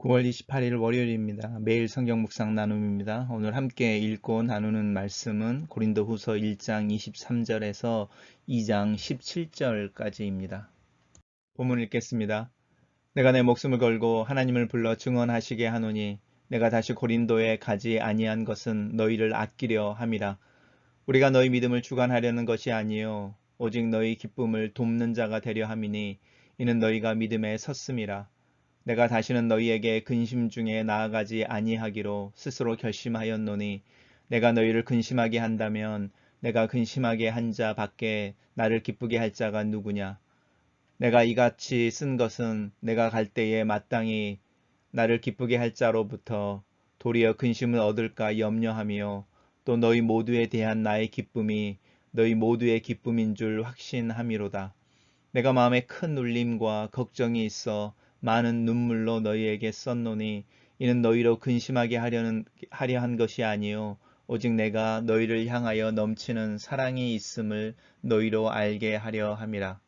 9월 28일 월요일입니다. 매일 성경 묵상 나눔입니다. 오늘 함께 읽고 나누는 말씀은 고린도후서 1장 23절에서 2장 17절까지입니다. 본문 읽겠습니다. 내가 내 목숨을 걸고 하나님을 불러 증언하시게 하노니 내가 다시 고린도에 가지 아니한 것은 너희를 아끼려 함이라. 우리가 너희 믿음을 주관하려는 것이 아니요 오직 너희 기쁨을 돕는 자가 되려 함이니 이는 너희가 믿음에 섰음이라. 내가 다시는 너희에게 근심 중에 나아가지 아니하기로 스스로 결심하였노니 내가 너희를 근심하게 한다면 내가 근심하게 한 자 밖에 나를 기쁘게 할 자가 누구냐. 내가 이같이 쓴 것은 내가 갈 때에 마땅히 나를 기쁘게 할 자로부터 도리어 근심을 얻을까 염려하며 또 너희 모두에 대한 나의 기쁨이 너희 모두의 기쁨인 줄 확신함이로다. 내가 마음에 큰 눌림과 걱정이 있어 많은 눈물로 너희에게 썼노니 이는 너희로 근심하게 하려 한 것이 아니요 오직 내가 너희를 향하여 넘치는 사랑이 있음을 너희로 알게 하려 함이라.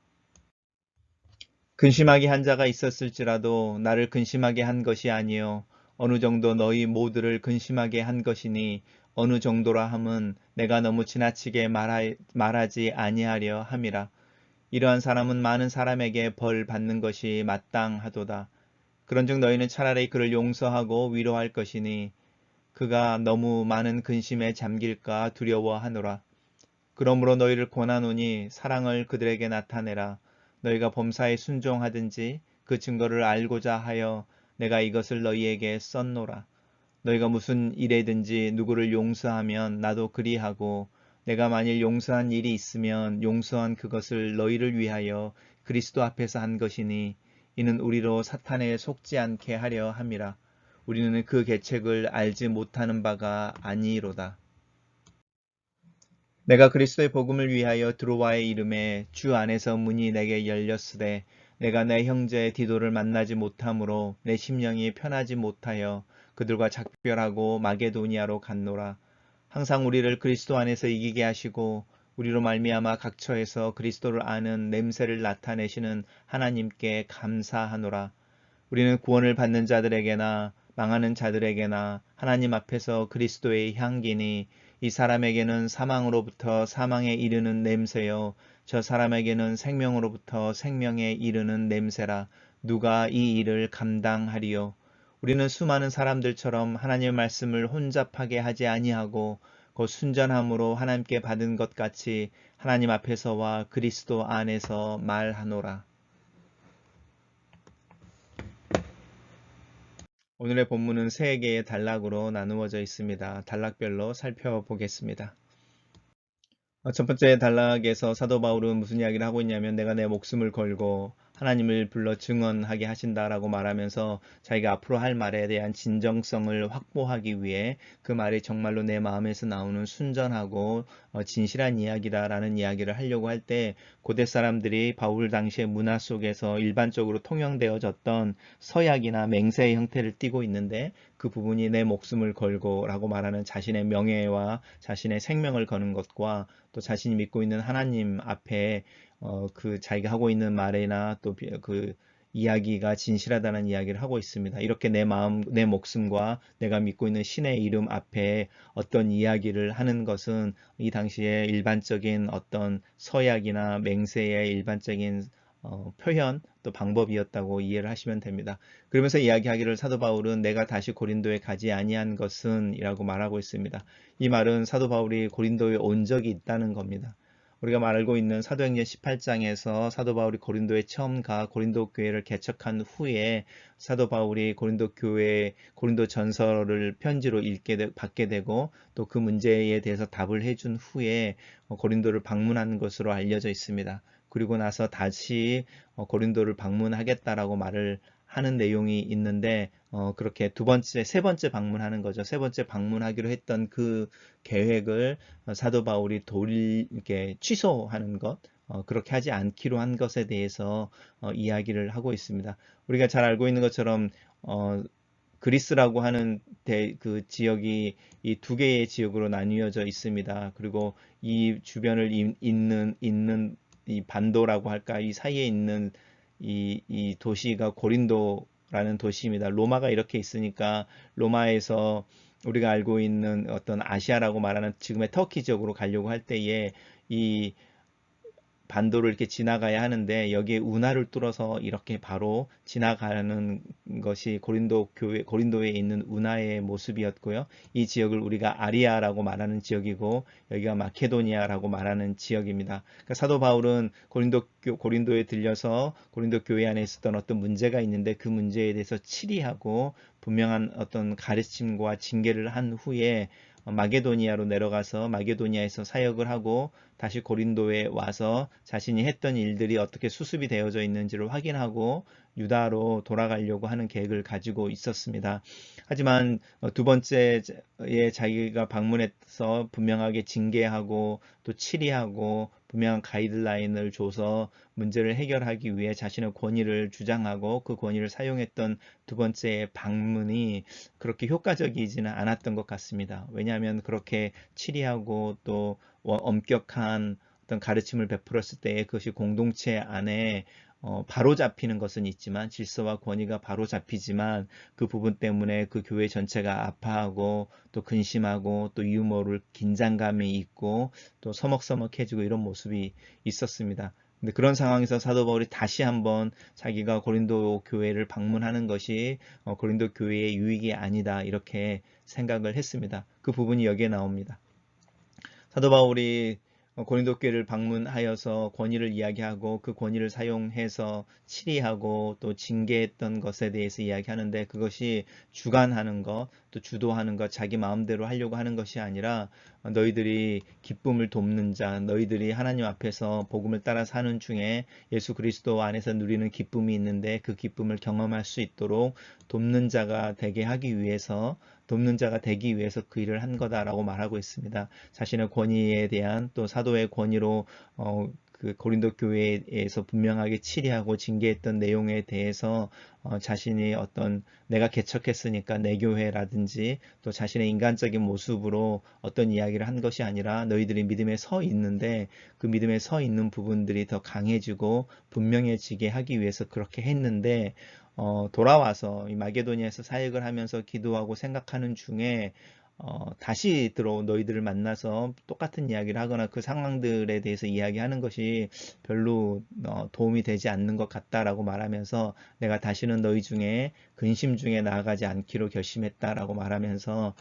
근심하게 한 자가 있었을지라도 나를 근심하게 한 것이 아니요 어느 정도 너희 모두를 근심하게 한 것이니 어느 정도라 함은 내가 너무 지나치게 말하지 아니하려 함이라. 이러한 사람은 많은 사람에게 벌 받는 것이 마땅하도다. 그런즉 너희는 차라리 그를 용서하고 위로할 것이니 그가 너무 많은 근심에 잠길까 두려워하노라. 그러므로 너희를 권하노니 사랑을 그들에게 나타내라. 너희가 범사에 순종하든지 그 증거를 알고자 하여 내가 이것을 너희에게 썼노라. 너희가 무슨 일에든지 누구를 용서하면 나도 그리하고 내가 만일 용서한 일이 있으면 용서한 그것을 너희를 위하여 그리스도 앞에서 한 것이니 이는 우리로 사탄에 속지 않게 하려 함이라. 우리는 그 계책을 알지 못하는 바가 아니로다. 내가 그리스도의 복음을 위하여 드로아의 이름에 주 안에서 문이 내게 열렸으되 내가 내 형제 디도를 만나지 못하므로 내 심령이 편하지 못하여 그들과 작별하고 마게도니아로 갔노라. 항상 우리를 그리스도 안에서 이기게 하시고 우리로 말미암아 각 처에서 그리스도를 아는 냄새를 나타내시는 하나님께 감사하노라. 우리는 구원을 받는 자들에게나 망하는 자들에게나 하나님 앞에서 그리스도의 향기니 이 사람에게는 사망으로부터 사망에 이르는 냄새요 저 사람에게는 생명으로부터 생명에 이르는 냄새라. 누가 이 일을 감당하리요. 우리는 수많은 사람들처럼 하나님의 말씀을 혼잡하게 하지 아니하고 곧 순전함으로 하나님께 받은 것 같이 하나님 앞에서와 그리스도 안에서 말하노라. 오늘의 본문은 세 개의 단락으로 나누어져 있습니다. 단락별로 살펴보겠습니다. 첫 번째 단락에서 사도 바울은 무슨 이야기를 하고 있냐면 내가 내 목숨을 걸고 하나님을 불러 증언하게 하신다라고 말하면서 자기가 앞으로 할 말에 대한 진정성을 확보하기 위해 그 말이 정말로 내 마음에서 나오는 순전하고 진실한 이야기다라는 이야기를 하려고 할 때 고대 사람들이 바울 당시의 문화 속에서 일반적으로 통용되어졌던 서약이나 맹세의 형태를 띠고 있는데 그 부분이 내 목숨을 걸고 라고 말하는 자신의 명예와 자신의 생명을 거는 것과 또 자신이 믿고 있는 하나님 앞에 그 자기가 하고 있는 말이나 또 그 이야기가 진실하다는 이야기를 하고 있습니다. 이렇게 내 마음, 내 목숨과 내가 믿고 있는 신의 이름 앞에 어떤 이야기를 하는 것은 이 당시에 일반적인 어떤 서약이나 맹세의 일반적인 표현 또 방법이었다고 이해를 하시면 됩니다. 그러면서 이야기하기를 사도 바울은 내가 다시 고린도에 가지 아니한 것은 이라고 말하고 있습니다. 이 말은 사도 바울이 고린도에 온 적이 있다는 겁니다. 우리가 알고 있는 사도행전 18장에서 사도 바울이 고린도에 처음 가 고린도 교회를 개척한 후에 사도 바울이 고린도 교회 고린도 전서를 편지로 받게 되고 또 그 문제에 대해서 답을 해준 후에 고린도를 방문한 것으로 알려져 있습니다. 그리고 나서 다시 고린도를 방문하겠다라고 말을 하는 내용이 있는데 그렇게 세 번째 방문하는 거죠. 세 번째 방문하기로 했던 그 계획을 사도 바울이 이렇게 취소하는 것, 그렇게 하지 않기로 한 것에 대해서 이야기를 하고 있습니다. 우리가 잘 알고 있는 것처럼 그리스라고 하는 그 지역이 이 두 개의 지역으로 나뉘어져 있습니다. 그리고 이 주변을 있는 이 반도라고 할까, 이 사이에 있는 이 도시가 고린도 로마라는 도시입니다. 로마가 이렇게 있으니까 로마에서 우리가 알고 있는 어떤 아시아라고 말하는 지금의 터키 지역으로 가려고 할 때에 이 반도를 이렇게 지나가야 하는데 여기에 운하를 뚫어서 이렇게 바로 지나가는 것이 고린도에 있는 운하의 모습이었고요. 이 지역을 우리가 아리아라고 말하는 지역이고 여기가 마케도니아라고 말하는 지역입니다. 그러니까 사도 바울은 고린도에 들려서 고린도 교회 안에 있었던 어떤 문제가 있는데 그 문제에 대해서 치리하고 분명한 어떤 가르침과 징계를 한 후에 마게도니아로 내려가서 마게도니아에서 사역을 하고 다시 고린도에 와서 자신이 했던 일들이 어떻게 수습이 되어져 있는지를 확인하고 유다로 돌아가려고 하는 계획을 가지고 있었습니다. 하지만 두 번째에 자기가 방문해서 분명하게 징계하고 또 치리하고 분명한 가이드라인을 줘서 문제를 해결하기 위해 자신의 권위를 주장하고 그 권위를 사용했던 두 번째 방문이 그렇게 효과적이지는 않았던 것 같습니다. 왜냐하면 그렇게 치리하고 또 엄격한 어떤 가르침을 베풀었을 때 그것이 공동체 안에 바로 잡히는 것은 있지만 질서와 권위가 바로 잡히지만 그 부분 때문에 그 교회 전체가 아파하고 또 근심하고 또 유머를 긴장감이 있고 또 서먹서먹해지고 이런 모습이 있었습니다. 근데 그런 상황에서 사도 바울이 다시 한번 자기가 고린도 교회를 방문하는 것이 고린도 교회의 유익이 아니다 이렇게 생각을 했습니다. 그 부분이 여기에 나옵니다. 사도 바울이 고린도 교회를 방문하여서 권위를 이야기하고 그 권위를 사용해서 치리하고 또 징계했던 것에 대해서 이야기하는데 그것이 주관하는 것, 또 주도하는 것, 자기 마음대로 하려고 하는 것이 아니라 너희들이 기쁨을 돕는 자, 너희들이 하나님 앞에서 복음을 따라 사는 중에 예수 그리스도 안에서 누리는 기쁨이 있는데 그 기쁨을 경험할 수 있도록 돕는 자가 되게 하기 위해서 돕는 자가 되기 위해서 그 일을 한 거다라고 말하고 있습니다. 자신의 권위에 대한 또 사도의 권위로 그 고린도 교회에서 분명하게 치리하고 징계했던 내용에 대해서 자신이 어떤 내가 개척했으니까 내 교회라든지 또 자신의 인간적인 모습으로 어떤 이야기를 한 것이 아니라 너희들이 믿음에 서 있는데 그 믿음에 서 있는 부분들이 더 강해지고 분명해지게 하기 위해서 그렇게 했는데 돌아와서 이 마게도니아에서 사역을 하면서 기도하고 생각하는 중에 다시 들어온 너희들을 만나서 똑같은 이야기를 하거나 그 상황들에 대해서 이야기하는 것이 별로 도움이 되지 않는 것 같다라고 말하면서 내가 다시는 너희 중에 근심 중에 나아가지 않기로 결심했다라고 말하면서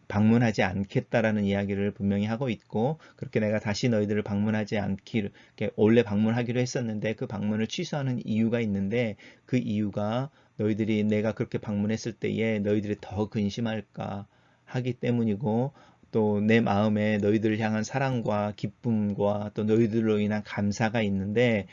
방문하지 않겠다라는 이야기를 분명히 하고 있고 그렇게 내가 다시 너희들을 방문하지 않기를 원래 방문하기로 했었는데 그 방문을 취소하는 이유가 있는데 그 이유가 너희들이 내가 그렇게 방문했을 때에 너희들이 더 근심할까 하기 때문이고 또 내 마음에 너희들을 향한 사랑과 기쁨과 또 너희들로 인한 감사가 있는데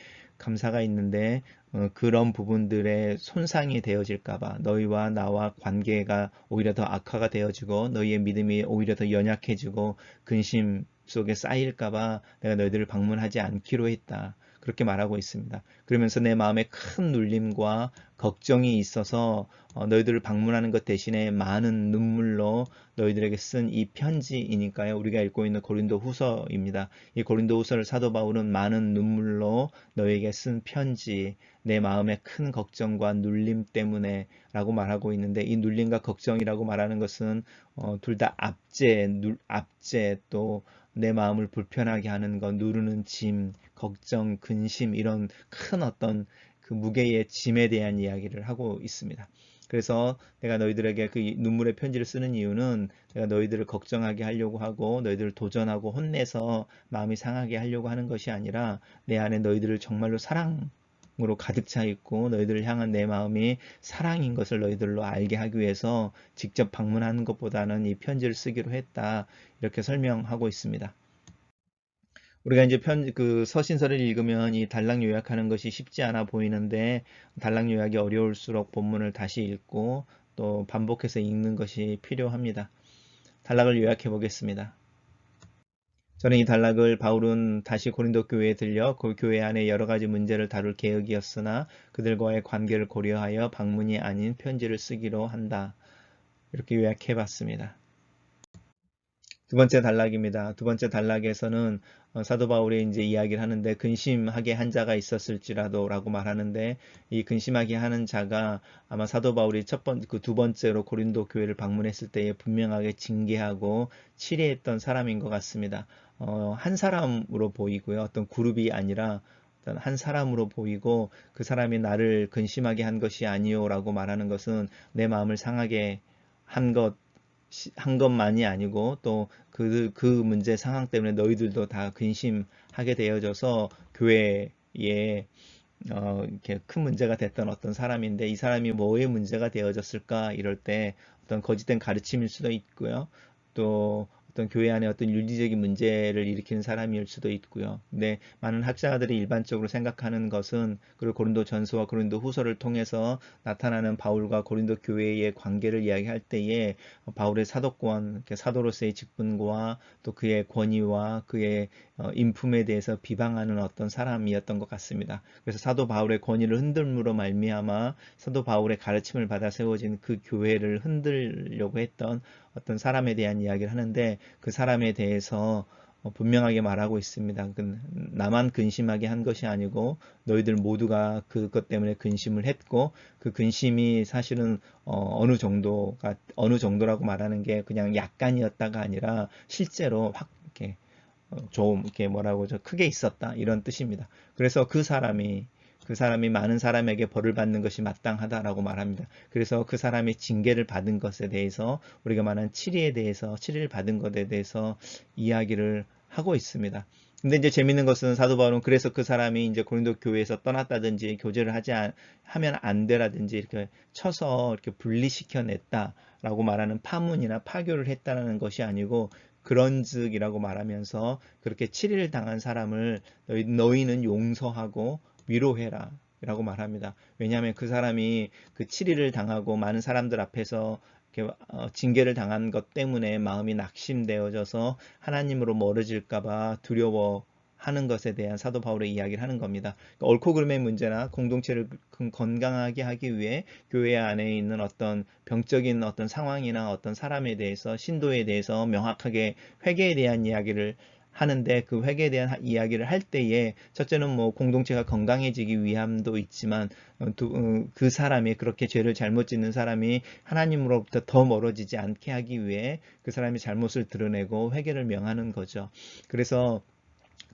그런 부분들의 손상이 되어질까봐 너희와 나와 관계가 오히려 더 악화가 되어지고 너희의 믿음이 오히려 더 연약해지고 근심 속에 쌓일까봐 내가 너희들을 방문하지 않기로 했다. 그렇게 말하고 있습니다. 그러면서 내 마음에 큰 눌림과 걱정이 있어서 너희들을 방문하는 것 대신에 많은 눈물로 너희들에게 쓴 이 편지이니까요. 우리가 읽고 있는 고린도 후서입니다. 이 고린도 후서를 사도 바울은 많은 눈물로 너에게 쓴 편지, 내 마음의 큰 걱정과 눌림 때문에 라고 말하고 있는데 이 눌림과 걱정이라고 말하는 것은 둘 다 압제 또 내 마음을 불편하게 하는 것, 누르는 짐, 걱정, 근심 이런 큰 어떤 그 무게의 짐에 대한 이야기를 하고 있습니다. 그래서 내가 너희들에게 그 눈물의 편지를 쓰는 이유는 내가 너희들을 걱정하게 하려고 하고 너희들을 도전하고 혼내서 마음이 상하게 하려고 하는 것이 아니라 내 안에 너희들을 정말로 사랑으로 가득 차 있고 너희들을 향한 내 마음이 사랑인 것을 너희들로 알게 하기 위해서 직접 방문하는 것보다는 이 편지를 쓰기로 했다. 이렇게 설명하고 있습니다. 우리가 이제 그 서신서를 읽으면 이 단락 요약하는 것이 쉽지 않아 보이는데 단락 요약이 어려울수록 본문을 다시 읽고 또 반복해서 읽는 것이 필요합니다. 단락을 요약해 보겠습니다. 저는 이 단락을 바울은 다시 고린도 교회에 들려 그 교회 안에 여러 가지 문제를 다룰 계획이었으나 그들과의 관계를 고려하여 방문이 아닌 편지를 쓰기로 한다. 이렇게 요약해 봤습니다. 두 번째 단락입니다. 두 번째 단락에서는 사도 바울이 이제 이야기를 하는데 근심하게 한 자가 있었을지라도라고 말하는데 이 근심하게 하는 자가 아마 사도 바울이 그 두 번째로 고린도 교회를 방문했을 때에 분명하게 징계하고 치리했던 사람인 것 같습니다. 한 사람으로 보이고요. 어떤 그룹이 아니라 어떤 한 사람으로 보이고 그 사람이 나를 근심하게 한 것이 아니요라고 말하는 것은 내 마음을 상하게 한 것만이 아니고 또 그 문제 상황 때문에 너희들도 다 근심하게 되어져서 교회에 이렇게 큰 문제가 됐던 어떤 사람인데 이 사람이 뭐의 문제가 되어졌을까 이럴 때 어떤 거짓된 가르침일 수도 있고요. 또 어떤 교회 안에 어떤 윤리적인 문제를 일으키는 사람일 수도 있고요. 근데 많은 학자들이 일반적으로 생각하는 것은 그리고 고린도 전서와 고린도 후서를 통해서 나타나는 바울과 고린도 교회의 관계를 이야기할 때에 바울의 사도권, 사도로서의 직분과 또 그의 권위와 그의 인품에 대해서 비방하는 어떤 사람이었던 것 같습니다. 그래서 사도 바울의 권위를 흔들므로 말미암아 사도 바울의 가르침을 받아 세워진 그 교회를 흔들려고 했던 어떤 사람에 대한 이야기를 하는데 그 사람에 대해서 분명하게 말하고 있습니다. 나만 근심하게 한 것이 아니고 너희들 모두가 그것 때문에 근심을 했고 그 근심이 사실은 어느 정도라고 말하는 게 그냥 약간이었다가 아니라 실제로 확 이렇게 좀 이렇게 뭐라고 저 크게 있었다 이런 뜻입니다. 그래서 그 사람이 많은 사람에게 벌을 받는 것이 마땅하다라고 말합니다. 그래서 그 사람이 징계를 받은 것에 대해서 우리가 말하는 치리를 받은 것에 대해서 이야기를 하고 있습니다. 근데 이제 재밌는 것은 사도 바울은 그래서 그 사람이 이제 고린도 교회에서 떠났다든지 교제를 하면 안 되라든지 이렇게 쳐서 이렇게 분리시켜 냈다라고 말하는 파문이나 파교를 했다는 것이 아니고 그런즉이라고 말하면서 그렇게 치리를 당한 사람을 너희는 용서하고 위로해라 라고 말합니다. 왜냐하면 그 사람이 그 치리를 당하고 많은 사람들 앞에서 이렇게 징계를 당한 것 때문에 마음이 낙심되어져서 하나님으로 멀어질까봐 두려워하는 것에 대한 사도 바울의 이야기를 하는 겁니다. 그러니까 옳고 그름의 문제나 공동체를 건강하게 하기 위해 교회 안에 있는 어떤 병적인 어떤 상황이나 어떤 사람에 대해서 신도에 대해서 명확하게 회개에 대한 이야기를 하는데 그 회개에 대한 이야기를 할 때에 첫째는 뭐 공동체가 건강해지기 위함도 있지만 그 사람이 그렇게 죄를 잘못 짓는 사람이 하나님으로부터 더 멀어지지 않게 하기 위해 그 사람이 잘못을 드러내고 회개를 명하는 거죠. 그래서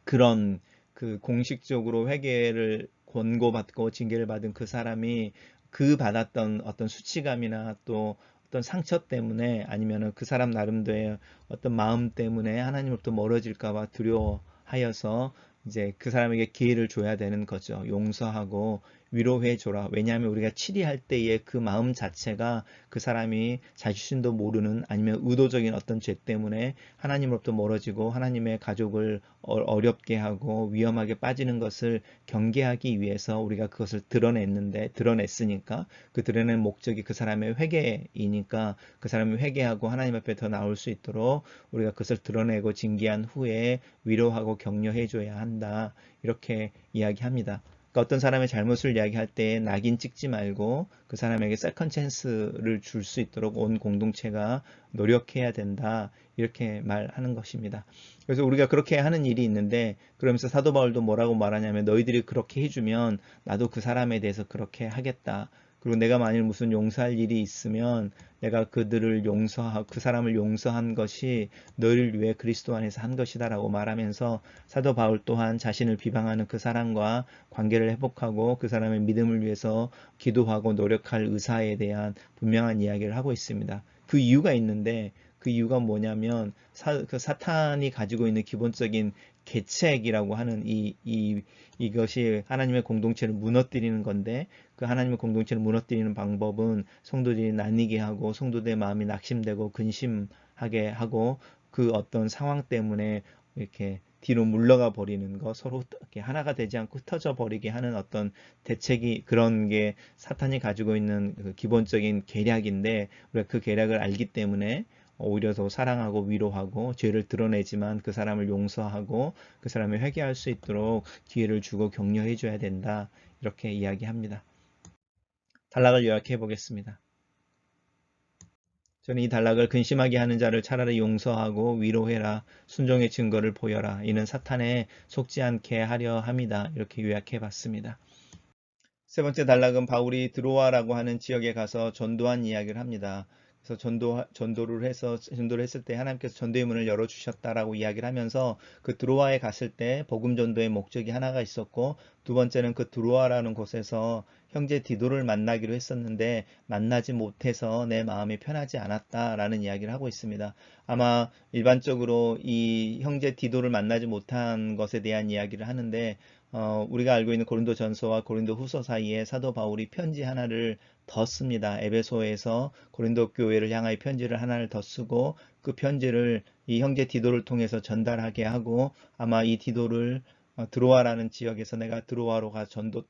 그런 그 공식적으로 회개를 권고받고 징계를 받은 그 사람이 그 받았던 어떤 수치감이나 또 어떤 상처 때문에 아니면은 그 사람 나름대로의 어떤 마음 때문에 하나님으로부터 멀어질까봐 두려워하여서 이제 그 사람에게 기회를 줘야 되는 거죠. 용서하고 위로해 줘라. 왜냐하면 우리가 치리할 때의 그 마음 자체가 그 사람이 자신도 모르는 아니면 의도적인 어떤 죄 때문에 하나님으로부터 멀어지고 하나님의 가족을 어렵게 하고 위험하게 빠지는 것을 경계하기 위해서 우리가 그것을 드러냈으니까 그 드러낸 목적이 그 사람의 회개이니까 그 사람이 회개하고 하나님 앞에 더 나올 수 있도록 우리가 그것을 드러내고 징계한 후에 위로하고 격려해 줘야 한다. 이렇게 이야기합니다. 그러니까 어떤 사람의 잘못을 이야기할 때 낙인 찍지 말고 그 사람에게 세컨 찬스를 줄 수 있도록 온 공동체가 노력해야 된다. 이렇게 말하는 것입니다. 그래서 우리가 그렇게 하는 일이 있는데 그러면서 사도 바울도 뭐라고 말하냐면 너희들이 그렇게 해주면 나도 그 사람에 대해서 그렇게 하겠다. 그리고 내가 만일 무슨 용서할 일이 있으면 내가 그 사람을 용서한 것이 너희를 위해 그리스도 안에서 한 것이다라고 말하면서 사도 바울 또한 자신을 비방하는 그 사람과 관계를 회복하고 그 사람의 믿음을 위해서 기도하고 노력할 의사에 대한 분명한 이야기를 하고 있습니다. 그 이유가 있는데 그 이유가 뭐냐면 그 사탄이 가지고 있는 기본적인 계책이라고 하는 이것이 하나님의 공동체를 무너뜨리는 건데 그 하나님의 공동체를 무너뜨리는 방법은 성도들이 나뉘게 하고 성도들의 마음이 낙심되고 근심하게 하고 그 어떤 상황 때문에 이렇게 뒤로 물러가 버리는 거 서로 이렇게 하나가 되지 않고 흩어져 버리게 하는 어떤 대책이 그런 게 사탄이 가지고 있는 그 기본적인 계략인데 우리가 그 계략을 알기 때문에 오히려 더 사랑하고 위로하고 죄를 드러내지만 그 사람을 용서하고 그 사람이 회개할 수 있도록 기회를 주고 격려해 줘야 된다. 이렇게 이야기합니다. 단락을 요약해 보겠습니다. 저는 이 단락을 근심하게 하는 자를 차라리 용서하고 위로해라. 순종의 증거를 보여라. 이는 사탄에 속지 않게 하려 함이다. 이렇게 요약해 봤습니다. 세 번째 단락은 바울이 드로아라고 하는 지역에 가서 전도한 이야기를 합니다. 그래서 전도를 했을 때 하나님께서 전도의 문을 열어주셨다라고 이야기를 하면서 그 드로아에 갔을 때 복음 전도의 목적이 하나가 있었고, 두 번째는 그 드로아라는 곳에서 형제 디도를 만나기로 했었는데 만나지 못해서 내 마음이 편하지 않았다라는 이야기를 하고 있습니다. 아마 일반적으로 이 형제 디도를 만나지 못한 것에 대한 이야기를 하는데, 우리가 알고 있는 고린도전서와 고린도후서 사이에 사도 바울이 편지 하나를 더 씁니다. 에베소에서 고린도 교회를 향하여 편지를 하나를 더 쓰고, 그 편지를 이 형제 디도를 통해서 전달하게 하고, 아마 이 디도를 드로아라는 지역에서 내가 드로아로 가 전도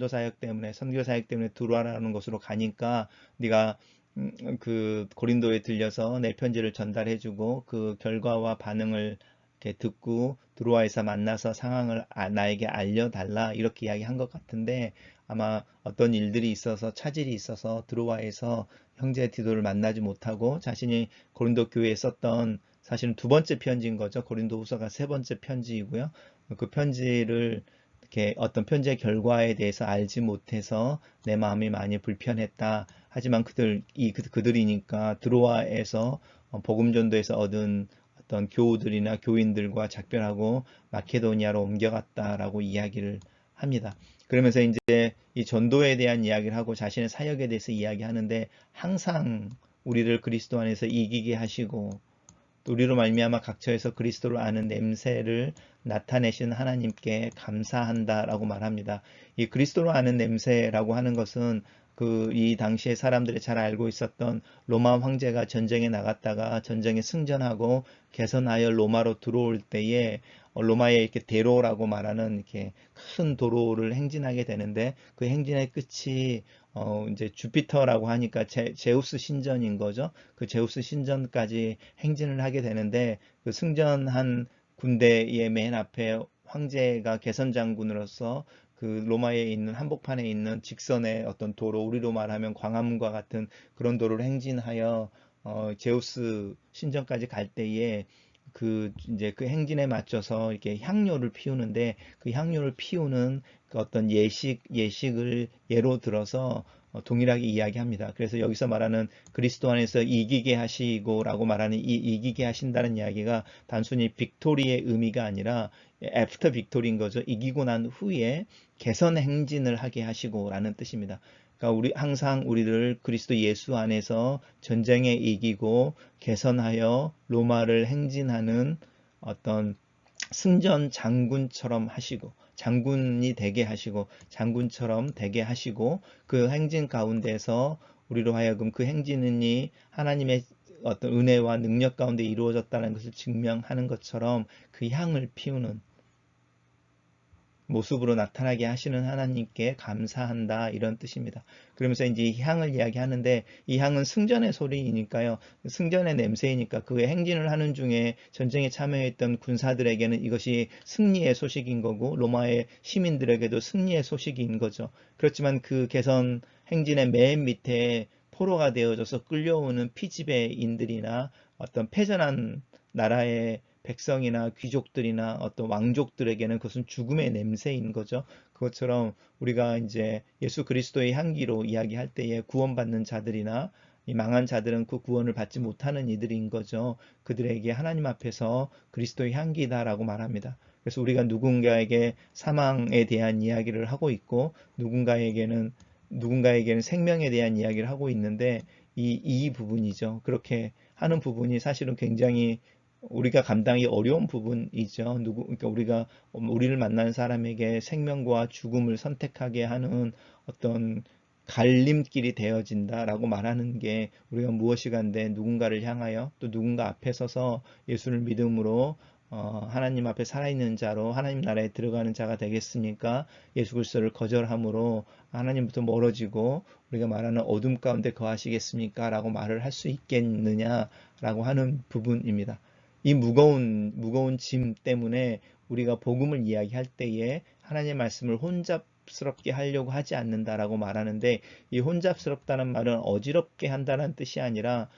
사역 때문에 선교 사역 때문에 드로아라는 곳으로 가니까 네가 그 고린도에 들려서 내 편지를 전달해주고 그 결과와 반응을 이렇게 듣고 드로아에서 만나서 상황을 나에게 알려달라 이렇게 이야기한 것 같은데, 아마 어떤 일들이 있어서 차질이 있어서 드로아에서 형제 디도를 만나지 못하고 자신이 고린도 교회에 썼던, 사실은 두 번째 편지인 거죠. 고린도 후서가 세 번째 편지이고요. 그 편지를 이렇게 어떤 편지의 결과에 대해서 알지 못해서 내 마음이 많이 불편했다. 하지만 그들이니까 드로아에서 복음 전도에서 얻은 어떤 교우들이나 교인들과 작별하고 마케도니아로 옮겨갔다라고 이야기를 합니다. 그러면서 이제 이 전도에 대한 이야기를 하고 자신의 사역에 대해서 이야기하는데, 항상 우리를 그리스도 안에서 이기게 하시고 또 우리로 말미암아 각처에서 그리스도를 아는 냄새를 나타내신 하나님께 감사한다라고 말합니다. 이 그리스도를 아는 냄새라고 하는 것은 이 당시에 사람들이 잘 알고 있었던 로마 황제가 전쟁에 나갔다가 전쟁에 승전하고 개선하여 로마로 들어올 때에 로마의 이렇게 대로라고 말하는 이렇게 큰 도로를 행진하게 되는데, 그 행진의 끝이 이제 주피터라고 하니까 제우스 신전인 거죠. 그 제우스 신전까지 행진을 하게 되는데, 그 승전한 군대의 맨 앞에 황제가 개선 장군으로서 그 로마에 있는 한복판에 있는 직선의 어떤 도로, 우리로 말하면 광화문과 같은 그런 도로를 행진하여 제우스 신전까지 갈 때에 이제 그 행진에 맞춰서 이렇게 향료를 피우는데, 그 향료를 피우는 그 어떤 예식을 예로 들어서 동일하게 이야기합니다. 그래서 여기서 말하는 그리스도 안에서 이기게 하시고라고 말하는 이 이기게 하신다는 이야기가 단순히 빅토리의 의미가 아니라 애프터 빅토리인 거죠. 이기고 난 후에 개선 행진을 하게 하시고라는 뜻입니다. 그러니까 항상 우리를 그리스도 예수 안에서 전쟁에 이기고 개선하여 로마를 행진하는 어떤 승전 장군처럼 하시고, 장군이 되게 하시고, 장군처럼 되게 하시고, 그 행진 가운데서 우리로 하여금 그 행진이 하나님의 어떤 은혜와 능력 가운데 이루어졌다는 것을 증명하는 것처럼 그 향을 피우는 모습으로 나타나게 하시는 하나님께 감사한다, 이런 뜻입니다. 그러면서 이제 이 향을 이야기하는데, 이 향은 승전의 소리이니까요. 승전의 냄새이니까 그 행진을 하는 중에 전쟁에 참여했던 군사들에게는 이것이 승리의 소식인 거고 로마의 시민들에게도 승리의 소식인 거죠. 그렇지만 그 개선 행진의 맨 밑에 포로가 되어져서 끌려오는 피지배인들이나 어떤 패전한 나라의 백성이나 귀족들이나 어떤 왕족들에게는 그것은 죽음의 냄새인 거죠. 그것처럼 우리가 이제 예수 그리스도의 향기로 이야기할 때에 구원받는 자들이나 이 망한 자들은 그 구원을 받지 못하는 이들인 거죠. 그들에게 하나님 앞에서 그리스도의 향기다라고 말합니다. 그래서 우리가 누군가에게 사망에 대한 이야기를 하고 있고, 누군가에게는 생명에 대한 이야기를 하고 있는데, 이 부분이죠. 그렇게 하는 부분이 사실은 굉장히 우리가 감당이 어려운 부분이죠. 그러니까 우리를 만난 사람에게 생명과 죽음을 선택하게 하는 어떤 갈림길이 되어진다라고 말하는 게, 우리가 무엇이 간데 누군가를 향하여 또 누군가 앞에 서서 예수를 믿음으로 하나님 앞에 살아있는 자로 하나님 나라에 들어가는 자가 되겠으니까 예수 그리스도를 거절함으로 하나님부터 멀어지고 우리가 말하는 어둠 가운데 거하시겠습니까? 라고 말을 할 수 있겠느냐라고 하는 부분입니다. 이 무거운 짐 때문에 우리가 복음을 이야기할 때에 하나님의 말씀을 혼잡스럽게 하려고 하지 않는다라고 말하는데, 이 혼잡스럽다는 말은 어지럽게 한다는 뜻이 아니라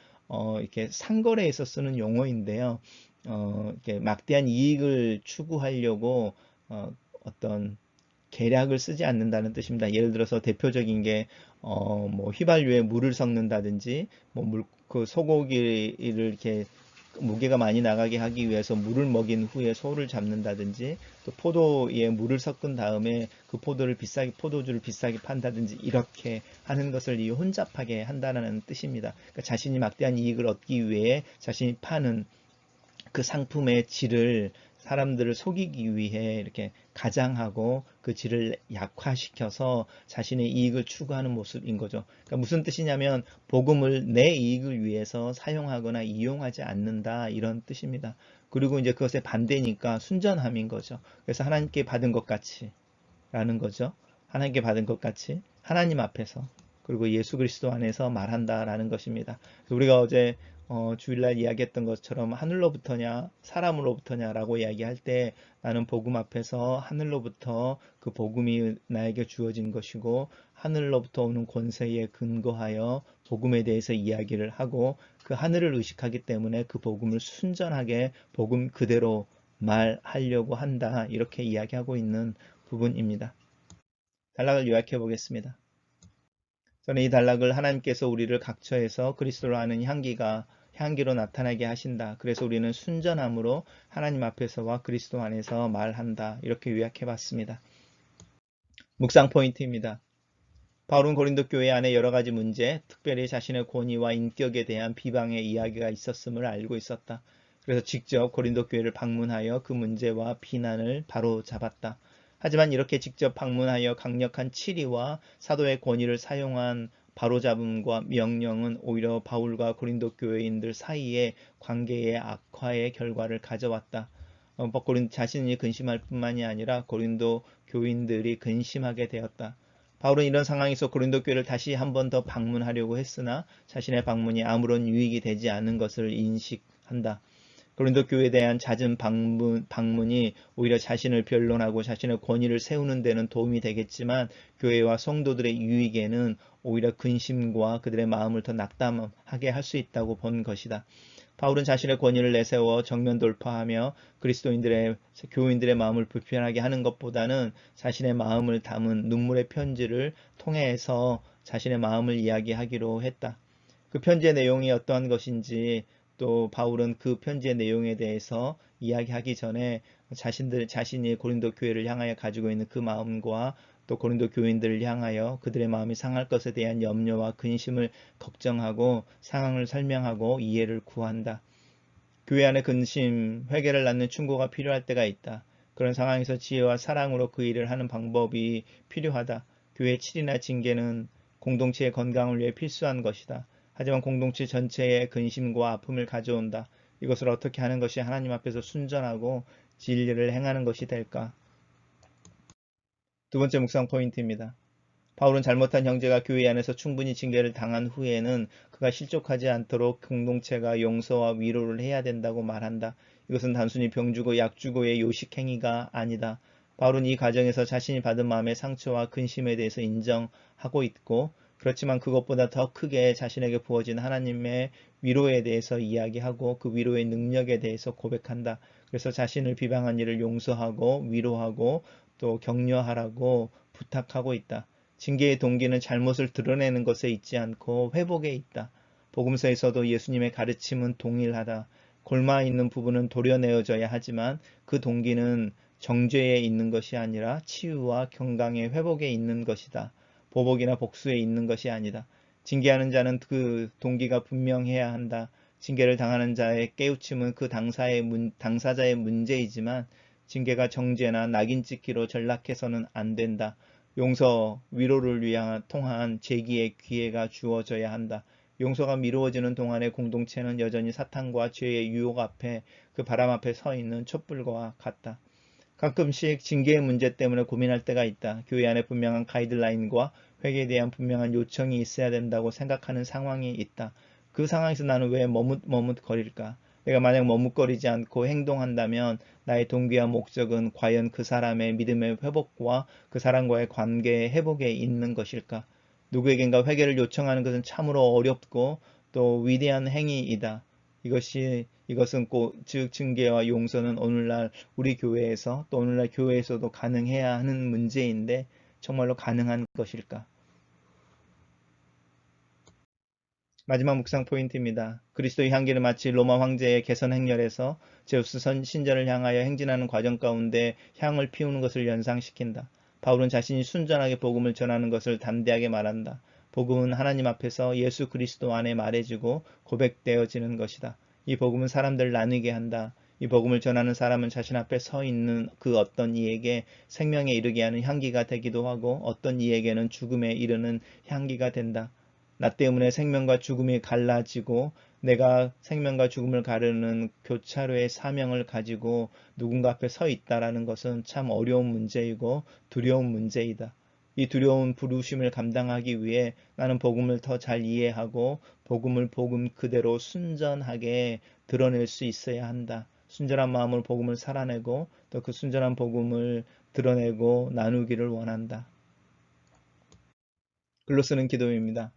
이렇게 상거래에서 쓰는 용어인데요. 이렇게 막대한 이익을 추구하려고 어떤 계략을 쓰지 않는다는 뜻입니다. 예를 들어서 대표적인 게 뭐 휘발유에 물을 섞는다든지, 뭐 그 소고기를 이렇게 무게가 많이 나가게 하기 위해서 물을 먹인 후에 소를 잡는다든지, 또 포도에 물을 섞은 다음에 그 포도주를 비싸게 판다든지, 이렇게 하는 것을 이 혼잡하게 한다는 뜻입니다. 그러니까 자신이 막대한 이익을 얻기 위해 자신이 파는 그 상품의 질을 사람들을 속이기 위해 이렇게 가장하고 그 질을 약화시켜서 자신의 이익을 추구하는 모습인 거죠. 그러니까 무슨 뜻이냐면 복음을 내 이익을 위해서 사용하거나 이용하지 않는다, 이런 뜻입니다. 그리고 이제 그것의 반대니까 순전함인 거죠. 그래서 하나님께 받은 것 같이 라는 거죠. 하나님께 받은 것 같이 하나님 앞에서, 그리고 예수 그리스도 안에서 말한다라는 것입니다. 우리가 어제 주일날 이야기했던 것처럼 하늘로부터냐 사람으로부터냐라고 이야기할 때, 나는 복음 앞에서 하늘로부터 그 복음이 나에게 주어진 것이고 하늘로부터 오는 권세에 근거하여 복음에 대해서 이야기를 하고, 그 하늘을 의식하기 때문에 그 복음을 순전하게 복음 그대로 말하려고 한다, 이렇게 이야기하고 있는 부분입니다. 단락을 요약해 보겠습니다. 저는 이 단락을 하나님께서 우리를 각처에서 그리스도로 아는 향기로 나타나게 하신다, 그래서 우리는 순전함으로 하나님 앞에서와 그리스도 안에서 말한다, 이렇게 요약해 봤습니다. 묵상 포인트입니다. 바울은 고린도 교회 안에 여러 가지 문제, 특별히 자신의 권위와 인격에 대한 비방의 이야기가 있었음을 알고 있었다. 그래서 직접 고린도 교회를 방문하여 그 문제와 비난을 바로잡았다. 하지만 이렇게 직접 방문하여 강력한 치리와 사도의 권위를 사용한 바로잡음과 명령은 오히려 바울과 고린도 교회인들 사이의 관계의 악화의 결과를 가져왔다. 고린 자신이 근심할 뿐만이 아니라 고린도 교인들이 근심하게 되었다. 바울은 이런 상황에서 고린도 교회를 다시 한 번 더 방문하려고 했으나 자신의 방문이 아무런 유익이 되지 않은 것을 인식한다. 고린도 교회에 대한 잦은 방문이 오히려 자신을 변론하고 자신의 권위를 세우는 데는 도움이 되겠지만, 교회와 성도들의 유익에는 오히려 근심과 그들의 마음을 더 낙담하게 할 수 있다고 본 것이다. 바울은 자신의 권위를 내세워 정면 돌파하며 교인들의 마음을 불편하게 하는 것보다는 자신의 마음을 담은 눈물의 편지를 통해서 자신의 마음을 이야기하기로 했다. 그 편지의 내용이 어떠한 것인지, 또 바울은 그 편지의 내용에 대해서 이야기하기 전에 자신이 고린도 교회를 향하여 가지고 있는 그 마음과 또 고린도 교인들을 향하여 그들의 마음이 상할 것에 대한 염려와 근심을 걱정하고 상황을 설명하고 이해를 구한다. 교회 안에 근심, 회개를 낳는 충고가 필요할 때가 있다. 그런 상황에서 지혜와 사랑으로 그 일을 하는 방법이 필요하다. 교회의 치리나 징계는 공동체의 건강을 위해 필수한 것이다. 하지만 공동체 전체의 근심과 아픔을 가져온다. 이것을 어떻게 하는 것이 하나님 앞에서 순전하고 진리를 행하는 것이 될까? 두 번째 묵상 포인트입니다. 바울은 잘못한 형제가 교회 안에서 충분히 징계를 당한 후에는 그가 실족하지 않도록 공동체가 용서와 위로를 해야 된다고 말한다. 이것은 단순히 병주고 약주고의 요식 행위가 아니다. 바울은 이 과정에서 자신이 받은 마음의 상처와 근심에 대해서 인정하고 있고, 그렇지만 그것보다 더 크게 자신에게 부어진 하나님의 위로에 대해서 이야기하고 그 위로의 능력에 대해서 고백한다. 그래서 자신을 비방한 일을 용서하고 위로하고 또 격려하라고 부탁하고 있다. 징계의 동기는 잘못을 드러내는 것에 있지 않고 회복에 있다. 복음서에서도 예수님의 가르침은 동일하다. 골마 있는 부분은 도려내어져야 하지만 그 동기는 정죄에 있는 것이 아니라 치유와 건강의 회복에 있는 것이다. 보복이나 복수에 있는 것이 아니다. 징계하는 자는 그 동기가 분명해야 한다. 징계를 당하는 자의 깨우침은 그 당사자의 문제이지만 징계가 정죄나 낙인 찍기로 전락해서는 안 된다. 용서, 위로를 위한 통한 재기의 기회가 주어져야 한다. 용서가 미루어지는 동안의 공동체는 여전히 사탄과 죄의 유혹 앞에, 그 바람 앞에 서 있는 촛불과 같다. 가끔씩 징계의 문제 때문에 고민할 때가 있다. 교회 안에 분명한 가이드라인과 회개에 대한 분명한 요청이 있어야 된다고 생각하는 상황이 있다. 그 상황에서 나는 왜 머뭇거릴까? 내가 만약 머뭇거리지 않고 행동한다면 나의 동기와 목적은 과연 그 사람의 믿음의 회복과 그 사람과의 관계의 회복에 있는 것일까? 누구에겐가 회개를 요청하는 것은 참으로 어렵고 또 위대한 행위이다. 이것은 즉 징계와 용서는 오늘날 우리 교회에서 또 오늘날 교회에서도 가능해야 하는 문제인데 정말로 가능한 것일까? 마지막 묵상 포인트입니다. 그리스도의 향기는 마치 로마 황제의 개선 행렬에서 제우스 신전을 향하여 행진하는 과정 가운데 향을 피우는 것을 연상시킨다. 바울은 자신이 순전하게 복음을 전하는 것을 담대하게 말한다. 복음은 하나님 앞에서 예수 그리스도 안에 말해지고 고백되어지는 것이다. 이 복음은 사람들을 나누게 한다. 이 복음을 전하는 사람은 자신 앞에 서 있는 그 어떤 이에게 생명에 이르게 하는 향기가 되기도 하고 어떤 이에게는 죽음에 이르는 향기가 된다. 나 때문에 생명과 죽음이 갈라지고 내가 생명과 죽음을 가르는 교차로의 사명을 가지고 누군가 앞에 서 있다라는 것은 참 어려운 문제이고 두려운 문제이다. 이 두려운 부르심을 감당하기 위해 나는 복음을 더 잘 이해하고 복음을 복음 그대로 순전하게 드러낼 수 있어야 한다. 순전한 마음으로 복음을 살아내고 또 그 순전한 복음을 드러내고 나누기를 원한다. 글로 쓰는 기도입니다.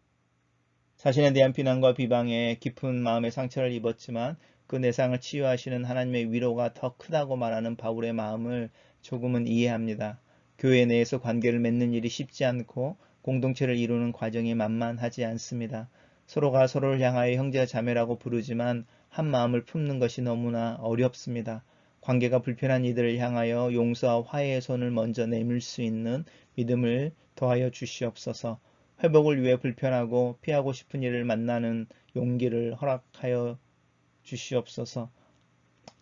자신에 대한 비난과 비방에 깊은 마음의 상처를 입었지만 그 내상을 치유하시는 하나님의 위로가 더 크다고 말하는 바울의 마음을 조금은 이해합니다. 교회 내에서 관계를 맺는 일이 쉽지 않고 공동체를 이루는 과정이 만만하지 않습니다. 서로가 서로를 향하여 형제와 자매라고 부르지만 한 마음을 품는 것이 너무나 어렵습니다. 관계가 불편한 이들을 향하여 용서와 화해의 손을 먼저 내밀 수 있는 믿음을 더하여 주시옵소서. 회복을 위해 불편하고 피하고 싶은 일을 만나는 용기를 허락하여 주시옵소서.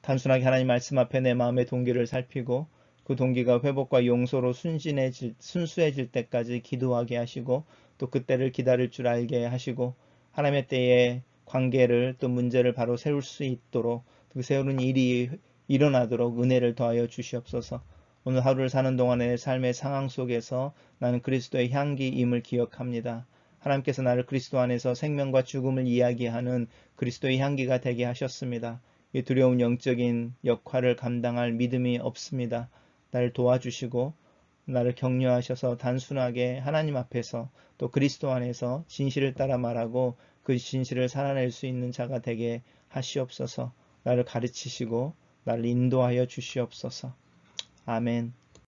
단순하게 하나님 말씀 앞에 내 마음의 동기를 살피고 그 동기가 회복과 용서로 순수해질 때까지 기도하게 하시고 또 그때를 기다릴 줄 알게 하시고 하나님의 때에 관계를 또 문제를 바로 세울 수 있도록 그 세우는 일이 일어나도록 은혜를 더하여 주시옵소서. 오늘 하루를 사는 동안의 삶의 상황 속에서 나는 그리스도의 향기임을 기억합니다. 하나님께서 나를 그리스도 안에서 생명과 죽음을 이야기하는 그리스도의 향기가 되게 하셨습니다. 이 두려운 영적인 역할을 감당할 믿음이 없습니다. 나를 도와주시고 나를 격려하셔서 단순하게 하나님 앞에서 또 그리스도 안에서 진실을 따라 말하고 그 진실을 살아낼 수 있는 자가 되게 하시옵소서. 나를 가르치시고 나를 인도하여 주시옵소서. 아멘.